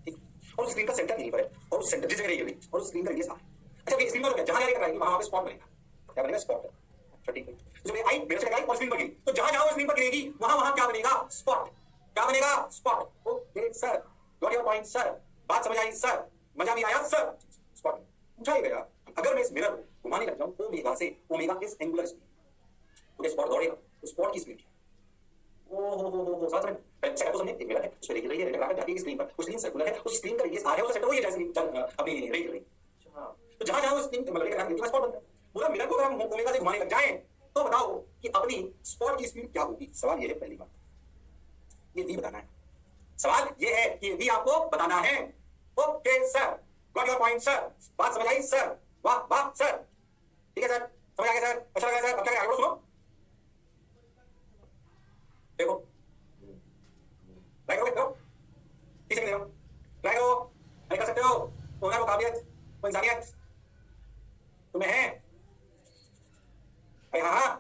ठीक, और स्क्रीन का सेंटर यहीं पर है, और सेंटर जिस जगह रे गिरी और स्क्रीन का रेडियस r। अच्छा ये स्क्रीन पर जहां जहां टकराएगी वहां पे स्पॉट बनेगा, क्या बनेगा? स्पॉट। अच्छा ठीक है, जब ये आई मेरे से टकराई और स्क्रीन पर गिरी, तो जहां जहां वो स्क्रीन पर गिरेगी वहां वहां क्या बनेगा? स्पॉट। क्या बनेगा? Spot. Okay sir, got your point sir, बात समझ आई सर, मजा भी आया सर। स्पॉट पूछा ही गया, अगर मैं इस मिरर को घुमाने लग जाऊं ओमेगा से, ओमेगा इज एंगुलर स्पीड, तो स्पॉट दौड़ेगा, तो स्पॉट की स्पीड हो साथ में अच्छा है, तो समझे एक मिरर है, उस पर रे गिर रही है, टकरा जाती है स्क्रीन पर, उस स्क्रीन सर्कुलर है, उस स्क्रीन का रेडियस r है, उसका सेंटर वही है जैसे अपनी रे गिर रही। तो जहां जहां वो स्क्रीन मतलब रे टकरा के स्पॉट बनता है। पूरा मिरर को अगर हम ओमेगा से घुमाने लग जाएं तो बताओ कि अपनी स्पॉट की स्पीड क्या होगी? सवाल ये है, पहली बात ये v बताना है, सवाल ये है कि v आपको बताना है। Okay sir, got your point sir, बात समझ आई सर, वाह वाह सर, ठीक है सर, समझ आ गया सर, अच्छा लगा सर। अब क्या करें, सुनो देखो, ट्राई करो, किसी भी देखो, ट्राई करो, नहीं कर सकते हो, होना वो काबिलियत, वो इंसानियत तुम्हें है। अरे हाँ हाँ,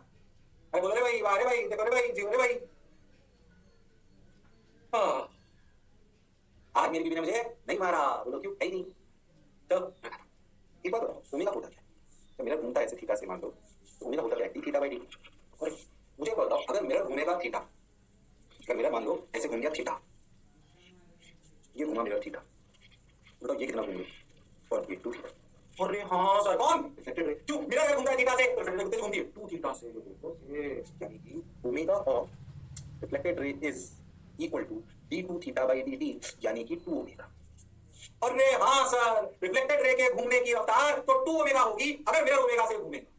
अरे बोलो रे भाई, वाह रे भाई, देखो रे भाई, जीव रे भाई। आज मेरी बीवी ने मुझे नहीं मारा, बोलो क्यों? है ही नहीं। तो एक बात बताओ, ओमेगा होता क्या है? तो मेरा घूमता है ऐसे थीटा से, मान लो तो ओमेगा होता क्या है? Theta by D. और मुझे बताओ, अगर मेरा घूमेगा थीटा, अगर मेरा मान लो ऐसे घूम गया थीटा, ये घुमा मेरा थीटा, बताओ ये कितना घूमेगा? और ये 2 थीटा। अरे हाँ सर, कौन? Reflected ray. क्यों? मेरा अगर घूमता है थीटा से तो रिफ्लेक्टेड रे कितने घूमती है? 2 थीटा से। ओके, यानी कि omega of reflected ray is equal to d2 theta by dt, यानी कि 2 ओमेगा। अरे हाँ सर, रिफ्लेक्टेड रे के घूमने की रफ्तार तो 2 ओमेगा होगी अगर मिरर ओमेगा से घूमेगा।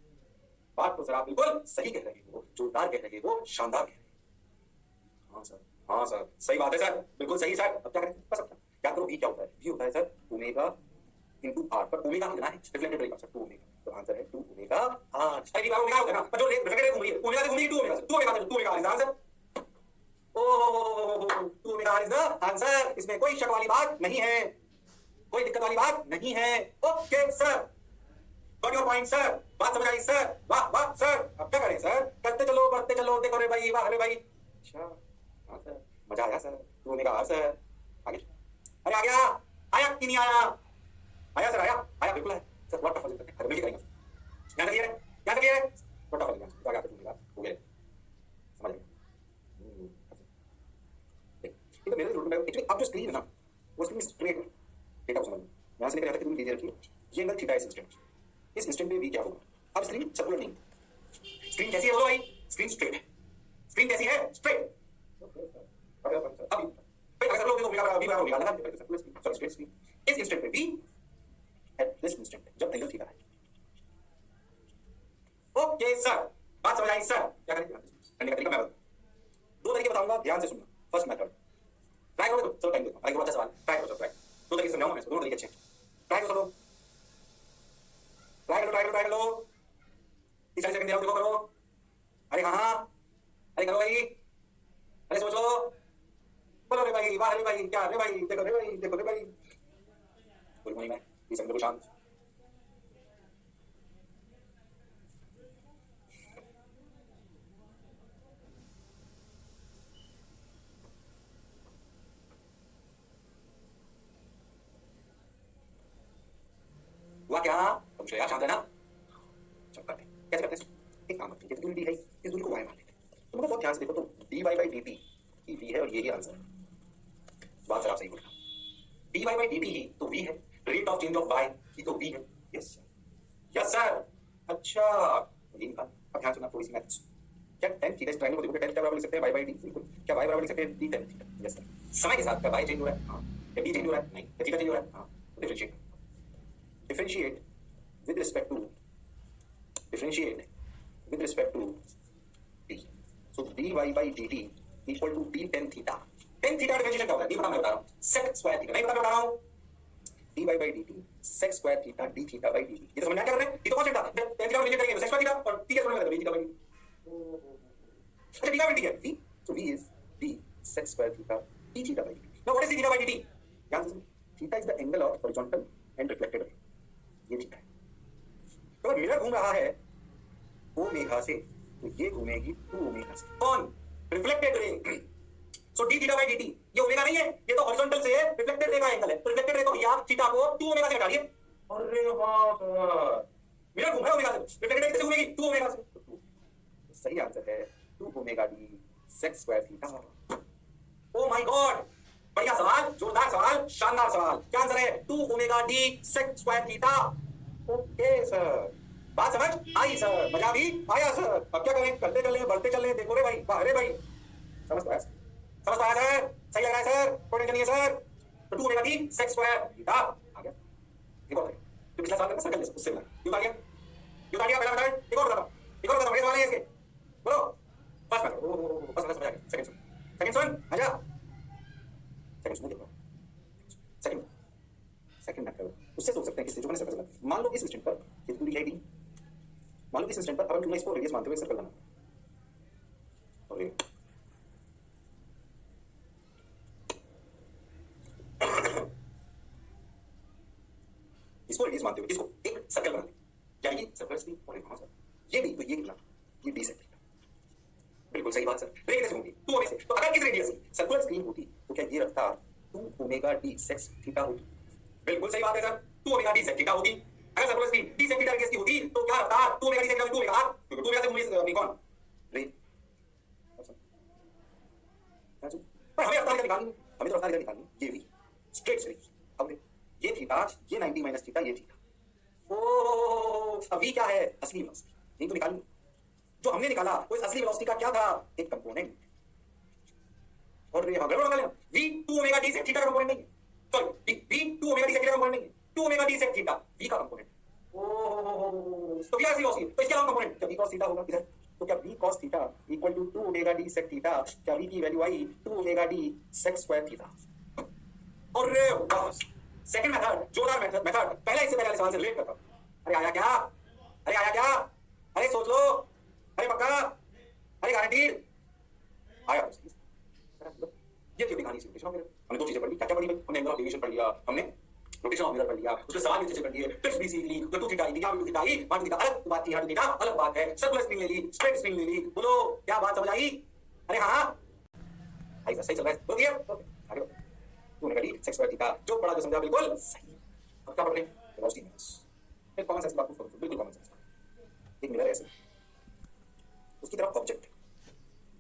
बात तो सर आप बिल्कुल सही कह रहे हो, जोरदार कह रहे हो, शानदार कह रहे हो। हाँ सर, हाँ सर, सही बात है सर, बिल्कुल सही सर। अब क्या करें? बस अब क्या करो, v क्या होता है? v होता है सर ओमेगा इंटू r, पर ओमेगा कितना है रिफ्लेक्टेड रे का? सर 2 ओमेगा, तो आंसर है 2 ओमेगा r। अरे बार ओमेगा होगा ना, पर जो रिफ्लेक्टेड रे घूम रही है ओमेगा से घूम रही है 2 ओमेगा से, 2 ओमेगा से, 2 omega is answer. Oh 2 omega is the answer, इसमें कोई शक वाली बात नहीं है, कोई दिक्कत वाली बात नहीं है। Okay sir, got your point sir, बात समझ आई सर, वाह वाह सर। अब क्या करें सर? करते चलो, बढ़ते चलो, देखो रे भाई, वाह रे भाई, अच्छा हाँ सर, मजा आया सर, 2 ओमेगा सर। आगे अरे आ गया, आया कि नहीं आया? आया सर, आया आया, बिल्कुल है सर। व्हाट टफ करते हैं, मिलके करेंगे, याद रखिए, याद रखिए, व्हाट टफ करेंगे तो आगे आके 2 ओमेगा हो गया, समझ गए? तो मेरे रूट में एक्चुअली अब जो स्क्रीन है ना, वो स्क्रीन स्ट्रेट है, डेटा को समझ में यहाँ से लेकर यहाँ तक तुम लीजिए, रखिए ये एंगल थीटा, इस इंस्टेंट में भी क्या होगा? अब स्क्रीन सर्कुलर नहीं, स्क्रीन कैसी है बोलो भाई? स्क्रीन स्ट्रेट है, स्क्रीन कैसी है? स्ट्रेट। अब भाई अगर सर्कुलर निकाल लगा circular screen sorry straight screen इस इंस्टेंट पे v एट दिस इंस्टेंट जब एंगल थीटा है। ओके सर, बात समझ आई सर? क्या करें करने का तरीका मैं दो तरीके बताऊंगा, ध्यान से सुनना। फर्स्ट मेथड ट्राई करो, चलो टाइम देखो, अरे बहुत अच्छा सवाल, ट्राई करो, ट्राई दो तरीके समझाऊंगा मैं, दोनों तरीके अच्छे। ट्राई करो, ट्राई करो 30 सेकंड दे रहा हूं, देखो करो। अरे हाँ, अरे करो भाई, अरे सोचो, बोलो रे भाई, वाह रे भाई, क्या रे भाई, देखो रे भाई, देखो रे भाई। गुड मॉर्निंग, मैं ये समझो शांत। हुआ क्या? तुम यार शांत है ना? चल करते कैसे करते हैं? एक काम करते हैं, ये दूरी है, इस दूरी को y मान लेते हैं। तुम बहुत ध्यान से देखो तो dy by dt ये v है और यही आंसर है। बात आप सही बोल रहे हो, dy by dt ही तो v है, rate of change of y ये तो v है। यस यस सर, अच्छा यही बात। अब ध्यान सुनना थोड़ी सी मैथ्स। क्या tan थीटा इस ट्रायंगल को देखो, tan क्या बराबर लिख सकते हैं y by d, बिल्कुल। क्या y बराबर लिख सकते हैं d tan theta? Yes sir. समय के साथ क्या y चेंज हो रहा है? हां। क्या d चेंज हो रहा है? नहीं। क्या थीटा चेंज हो रहा है? हां। Differentiate with respect to d. So dy by dt equal to d tan theta. Tan theta differentiation क्या होता है? d बता मैं बता रहा हूँ, sec स्क्वायर थीटा। नहीं बता मैं बता रहा हूँ, dy by dt sec square theta d theta by dt। ये तो समझ में क्या कर रहे हैं? ये तो कांस्टेंट था, tan थीटा डिफरेंशिएट करेंगे तो sec स्क्वायर थीटा और t के समझ में d थीटा by dt। अच्छा d by dt है v, so v is d sec square theta d theta by dt। Now what is d theta by dt? ध्यान से, theta is the angle of horizontal and reflected ray, ये theta है। तो mirror घूम रहा है omega से, तो ये घूमेगी 2 ओमेगा से। कौन? Reflected ray. So D theta by dt ये ओमेगा नहीं है, ये तो हॉरिजॉन्टल से रिफ्लेक्टेड रे का एंगल है। तो रिफ्लेक्टेड रे को भैया थीटा को 2 ओमेगा से घटाइए। अरे वाह सर, मिरर घूम रहा है ओमेगा से, रिफ्लेक्टेड रे कितने घूमेगी? 2 ओमेगा से। तो सही आंसर है 2 omega d sec square theta. Oh my god, बढ़िया सवाल, जोरदार सवाल, शानदार सवाल। क्या आंसर है? 2 omega d sec square theta. Okay sir, बात समझ आई सर, मजा भी आया सर। अब क्या करें? करते चले, बढ़ते चले, देखो रे भाई, वाह रे भाई। समझ पाया सर, सही लग रहा है सर, कोई टेंशन नहीं है सर। तो 2 omega d sec square theta आ गया। रिकॉर्ड करें, जो पिछला सवाल करना सर्कल उससे मिला, क्यों आ गया? पहला मेथड रिकॉर्ड करो, रिकॉर्ड करो, बड़े सवाल है इसके। बोलो फर्स्ट मेथड, फर्स्ट समझ आ गया। सेकंड सुन, आजा सेकंड सुन, देखो सेकंड मेथड उससे सोच सकते हैं किससे, जो मैंने सर्कल चला। मान लो इस इंस्टेंट पर ये दूरी है d, मान लो इस इंस्टेंट पर अब हम इसको रेडियस मानते हुए सर्कल बनाते हैं। और इसको रेडियस मानते हुए इसको एक सर्कल बना लें, यानी कि सर्कल स्क्रीन और एक कौन सा ये d, तो ये कितना? ये d सेक थीटा। बिल्कुल सही बात सर, रेडियस होगी 2 ओमेगा से। तो अगर इस रेडियस की सर्कुलर स्क्रीन होती तो क्या ये रफ्तार 2 ओमेगा d सेक थीटा होती? बिल्कुल सही बात है sir, 2 omega d sec theta होती। अगर circular screen d sec theta radius की होती तो क्या रफ्तार 2 omega d sec theta 2 omega r, क्योंकि 2 ओमेगा से मूवी अपनी कौन रे। पर हमें रफ्तार निकालनी, हमें तो रफ्तार निकालनी, ये v स्ट्रेट से अब ये थीटा, ये 90 माइनस थीटा, ये थीटा। ओ अब v क्या है? असली वेलोसिटी, यही तो निकालनी। जो हमने निकाला वो इस असली वेलोसिटी का क्या था? एक कंपोनेंट। और ये गड़बड़ कर लेना, v 2 omega d sec theta का कंपोनेंट नहीं है, sorry v 2 omega d sec theta का कंपोनेंट नहीं है, 2 omega d sec theta v का कंपोनेंट। ओह तो v असली वेलोसिटी, तो इसके अलावा कंपोनेंट क्या v cos थीटा होगा इधर? तो क्या v cos theta equal to 2 omega d sec theta, क्या v की वैल्यू आई 2 omega d sec square theta. और बस सेकंड मेथड, जोरदार मेथड पहले इससे पहले सवाल से रिलेट करता हूं। अरे आया क्या? अरे आया क्या? अरे सोच लो, अरे पक्का, अरे गारंटीड आया। ये थी कहानी सिमुलेशन वगैरह। हमने दो चीजें पढ़ ली, क्या क्या पढ़ी? हमने एंगल ऑफ डेविएशन पढ़ लिया, हमने रोटेशन ऑफ मिरर पढ़ लिया, उसके सवाल भी अच्छे से पढ़ लिए, ट्रिक्स भी सीख ली। तो 2 थीटा आई, यहां भी 2 थीटा आई, 1 थीटा अलग बात थी, यहां 2 थीटा अलग बात है। सर्कुलर स्क्रीन ले ली, स्ट्रेट स्क्रीन ले ली, बोलो क्या बात समझ आई? अरे हां आई सर, सही चल रहा है, तो क्लियर? ओके आगे बढ़ो। तूने करी सेक्स स्क्वायर थीटा, जो पढ़ा जो समझा बिल्कुल सही। अब क्या पढ़ रहे हैं? वेलोसिटी माइनस, फिर कॉमन सेंस की बात करो, बिल्कुल कॉमन सेंस। एक मिरर ऐसे, उसकी तरफ ऑब्जेक्ट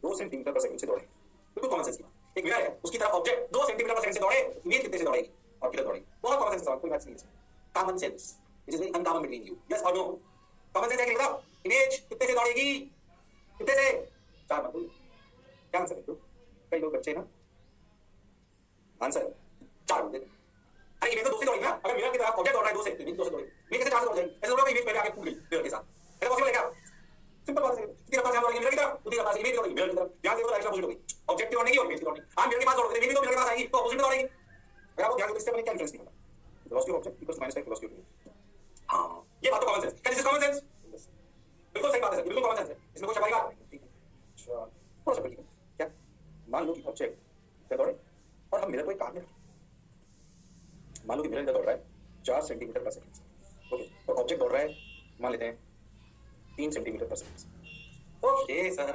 2 सेंटीमीटर पर सेकंड से दौड़े, बिल्कुल कॉमन सेंस की बात। एक मिरर है, उसकी तरफ ऑब्जेक्ट 2 सेंटीमीटर पर सेकंड से दौड़े, इमेज कितने से दौड़ेगी और किधर दौड़ेगी? बहुत कॉमन सेंस सवाल, कोई मैथ्स नहीं है। Common sense which is very uncommon between you, yes और नो। कॉमन सेंस है कि बताओ, इमेज कितने से दौड़ेगी? कितने से? 4 मत बोलो, क्या आंसर है? कई लोग बच्चे ना आंसर अगर आपको ध्यान दो इससे मैंने क्या इन्फ्लुएंस निकाला, velocity of object equals minus time velocity of image. हाँ ये बात तो कॉमन सेंस, क्या दिस इज कॉमन सेंस? बिल्कुल सही बात है सर, बिल्कुल कॉमन सेंस है, इसमें कोई शक वाली बात नहीं। अच्छा थोड़ा सा देखिए क्या, मान लो कि ऑब्जेक्ट क्या दौड़े और हम मिरर को एक कार में रखें, मान लो कि मिरर दौड़ रहा है 4 सेंटीमीटर पर सेकंड, ओके, और ऑब्जेक्ट दौड़ रहा है मान लेते हैं 3 सेंटीमीटर पर सेकंड। ओके सर,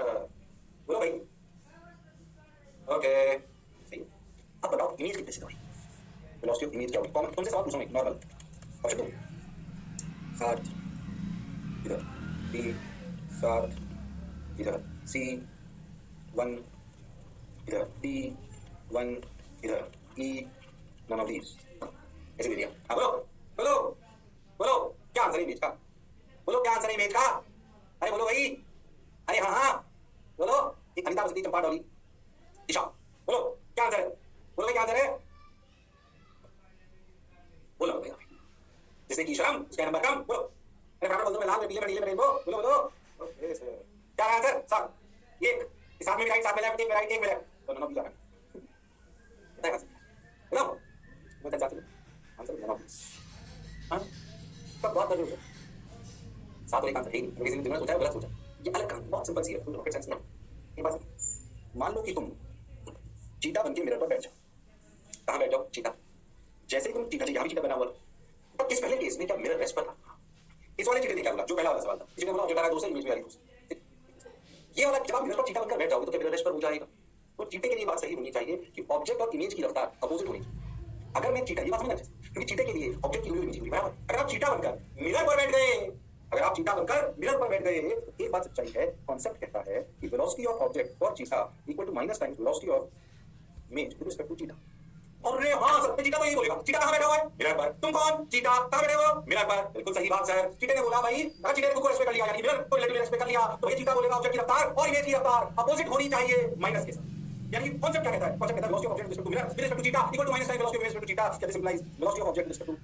बोलो भाई। ओके सही है। अब बताओ इमेज कितने से दौड़ी, वेलोसिटी ऑफ इमेज क्या होगी? कॉमन तुमसे सवाल पूछूं मैं नॉर्मल, ऑप्शन 2 7 इधर, बी 7 इधर, सी 1 इधर, डी 1 इधर, ई नन ऑफ दीस, ऐसे दे दिया। हाँ बोलो बोलो बोलो, क्या आंसर है इमेज का? बोलो क्या आंसर है इमेज का? अरे बोलो भाई, अरे हाँ हाँ बोलो। अनिता बसंती चंपा डॉली ईशा, बोलो क्या आंसर है? बोलो भाई क्या आंसर है? बोलो भैया, जिसने की शर्म उसका नंबर कम। बोलो अरे फटाफट बोल दो, मैं लाल में पीले में नीले में रेनबो। बोलो बोलो ओके सर, क्या है आंसर? सब एक साथ में राइट, साथ में लेफ्ट, एक में राइट एक में लेफ्ट, दोनों ऑफ जाना बताइए आंसर। बोलो मैं तक जाती हूँ आंसर नन ऑफ दिस। हां कब बात कर रहे हो सर? साथ और एक आंसर है नहीं, किसी ने तुमने सोचा है गलत सोचा, ये अलग कहानी, बहुत सिंपल सी है, रॉकेट साइंस नहीं। एक बात मान लो कि तुम चीता बन के मिरर पर बैठ जाओ, कहाँ बैठ जाओ? चीता। जैसे ही तुम चीता, यहाँ भी चीता बना हुआ, अब इस पहले केस में क्या मिरर रेस्ट पर था? इस वाले चीते ने क्या बोला, जो पहला वाला सवाल था, किसी ने बोला ऑब्जेक्ट आ रहा है 2 से, इमेज भी आ रही है 2 से। ये वाला जब आप मिरर पर चीता बनकर बैठ जाओगे तो क्या मिरर रेस्ट पर हो जाएगा? तो चीते के लिए बात सही होनी चाहिए कि ऑब्जेक्ट और इमेज की रफ्तार अपोजिट होनी चाहिए। अगर मैं चीता, ये बात समझना चाहिए, क्योंकि चीते के लिए ऑब्जेक्ट की इमेज होगी बराबर। अगर आप चीता बनकर मिरर पर बैठ गए, अगर आप चीता बनकर मिरर पर बैठ गए, तो एक बात सच्चाई है, कॉन्सेप्ट कहता है कि velocity of object for cheetah equal to minus times velocity of image with respect to cheetah. अरे हाँ सर, चीता तो यही बोलेगा। चीता कहाँ बैठा हुआ है? मिरर पर। तुम कौन? चीता। कहाँ बैठे हो? मिरर पर। बिल्कुल सही बात सर, चीते ने बोला भाई, अगर चीते ने खुद को रेस्पेक्ट कर लिया, यानी मिरर को रिलेटिव रेस्पेक्ट कर लिया, तो ये चीता बोलेगा ऑब्जेक्ट की रफ्तार और इमेज की रफ्तार अपोजिट होनी चाहिए माइनस के साथ। यानी कॉन्सेप्ट क्या कहता है? कॉन्सेप्ट कहता है velocity of object with respect to mirror with respect to cheetah equal to minus times velocity of image with respect to cheetah. This implies velocity of object with respect to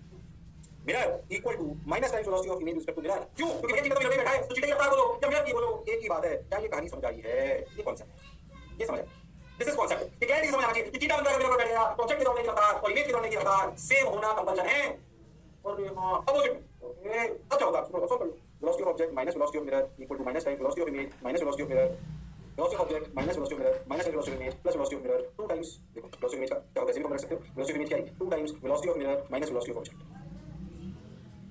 mirror equal to minus times velocity of image with respect to mirror. क्यों? क्योंकि चीता तो mirror में बैठा है, तो चीते की रफ्तार बोलो या मिरर की बोलो, एक ही बात है। क्या ये कहानी समझ आई है? ये कॉन्सेप्ट, ये समझ आया? This is concept. ये कैसे समझ आना चाहिए कि चीता बनकर मिरर पर बैठ गया, ऑब्जेक्ट की दौड़ने की रफ्तार और इमेज की दौड़ने की रफ्तार सेम होना कंपल्सन है। और हां अपोजिट। ओके अब क्या होगा? सुनो सॉल्व कर लो। Velocity of object minus velocity of mirror equal to minus times velocity of image minus velocity of mirror, velocity of object minus velocity of mirror minus velocity of image plus velocity of mirror 2 times, देखो velocity of image का क्या होगा, ऐसे भी formula रख सकते हो। Velocity of image क्या है? 2 times velocity of mirror minus velocity of object.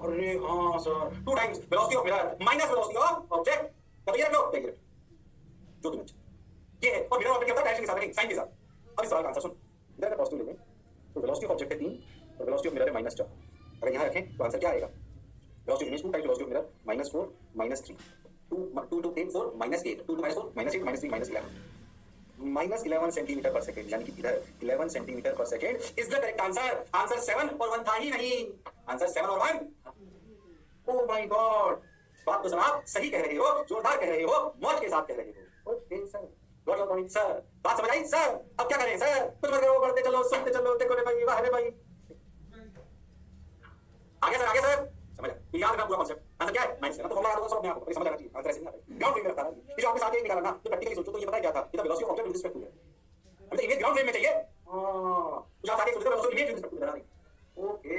अरे हां sir, 2 times velocity of mirror minus velocity of object. क्या ये रख लो, क्या ये जो तुम ये है, और मिरर ऑब्जेक्ट क्या होता है? डायरेक्शन के साथ, नहीं साइन के साथ। अब इस सवाल का आंसर सुन, इधर का पॉजिटिव लेंगे तो वेलोसिटी ऑफ ऑब्जेक्ट है 3 और वेलोसिटी ऑफ मिरर है -4। अगर यहाँ रखें तो आंसर क्या आएगा? Velocity of image 2 times velocity of mirror -4 -3, 2 2 8 4 -8, 2 2 -4 -8 -3 -11 -11 centimetre पर सेकंड, यानी कि इधर 11 सेंटीमीटर पर second is the correct answer. Answer 7 और 1 था ही नहीं, आंसर 7 और 1। ओह माय गॉड, बात तो सर आप सही कह रहे हो, जोरदार कह रहे हो, मौज के साथ कह रहे हो। Okay sir, got your point sir, बात समझ आई सर? अब क्या करें सर? कुछ मत करो, बढ़ते चलो, सुनते चलो, देखो रे भाई, वाह रे भाई। आगे सर समझ आया? ये याद रखना पूरा कॉन्सेप्ट। आंसर क्या है? माइनस करना तो फॉर्मूला याद होगा सब अपने आप को, समझ आना चाहिए। आंसर ऐसे नहीं आता, ग्राउंड फ्रेम में रखता है। ये जो आपके साथ एक निकाला ना, तो प्रैक्टिकली सोचो तो ये पता है क्या था? ये था velocity of object with respect to है। अब इमेज ग्राउंड फ्रेम में चाहिए। हां तो आप आगे सोचो velocity of image with respect to बना रही। ओके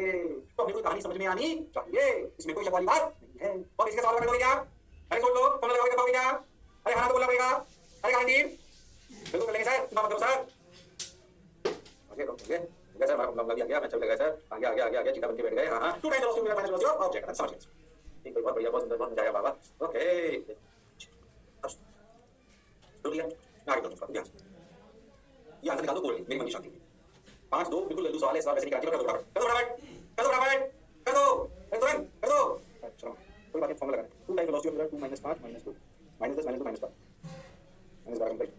तो अपनी कोई कहानी समझ में आनी चाहिए, इसमें कोई शक वाली बात नहीं है। और इसके सवाल कर लोगे क्या? अरे सोच लो, फॉर्मूला लगाओगे बताओगे क्या? अरे हाँ तो बोलना पड़ेगा। अरे गारंटी बिल्कुल कर लेंगे सर, तुम मतलब सर आगे ओके गया सर, मार्क लग गया, मैं चल गया सर, आगे चीता बन के बैठ गए। हां 2 times velocity minus velocity of object, समझ गए? ठीक है, बहुत बढ़िया, बहुत सुंदर, बहुत मजा आया बाबा। ओके तो लिया आगे तो ध्यान ये आंसर निकाल दो, बोल मेरी मनी शांति 5 2 बिल्कुल जल्दी सवाल है, सवाल वैसे निकाल के कर दो। अच्छा कोई बात नहीं, फॉर्मूला लगाना 2 times velocity of mirror 2 -5 -2 -10 -2 -5 -12 complete.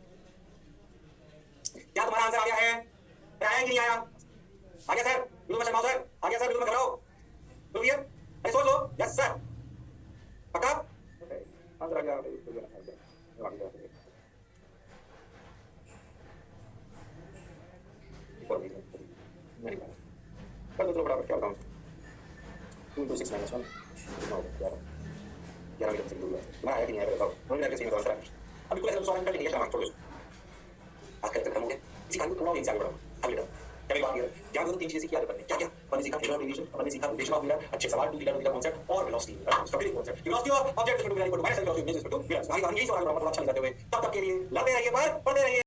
क्या तुम्हारा आंसर आ गया है? आया कि नहीं आया? आ गया सर, बिल्कुल मत शर्माओ सर, आ गया सर, बिल्कुल मत घबराओ, बोलिए। अरे सोच लो, यस सर, पक्का? आंसर आ गया, कर दो चलो बराबर, क्या बताऊं 2 × 6 -1 कितना होगा? 11 मीटर से दूर है। तुम्हारा आया कि नहीं आया बताओ, दोनों मिनट के सही आंसर है। अब बिल्कुल ऐसे सवाल निकाल लेंगे, शर्मा छोड़ दो। आज कल तक हम हो गए इसी कारण को थोड़ा और आगे बढ़ाओ, आगे बढ़ाओ। क्या मेरी बात क्लियर है? ध्यान दो, तीन चीजें सीखी आज अपन ने। क्या क्या? अपन ने सीखा फ्रेम ऑफ डेरिवेशन, अपन ने सीखा रिलेशन ऑफ मिरर, अच्छे सवाल, टू थीटा कांसेप्ट और velocity stochastic concept. Velocity of object is equal to v equal to minus velocity of image is equal to v। आगे आगे यही सवाल हम समझ जाते हुए तब तक के लिए लड़ते रहिए पर पढ़ते रहिए।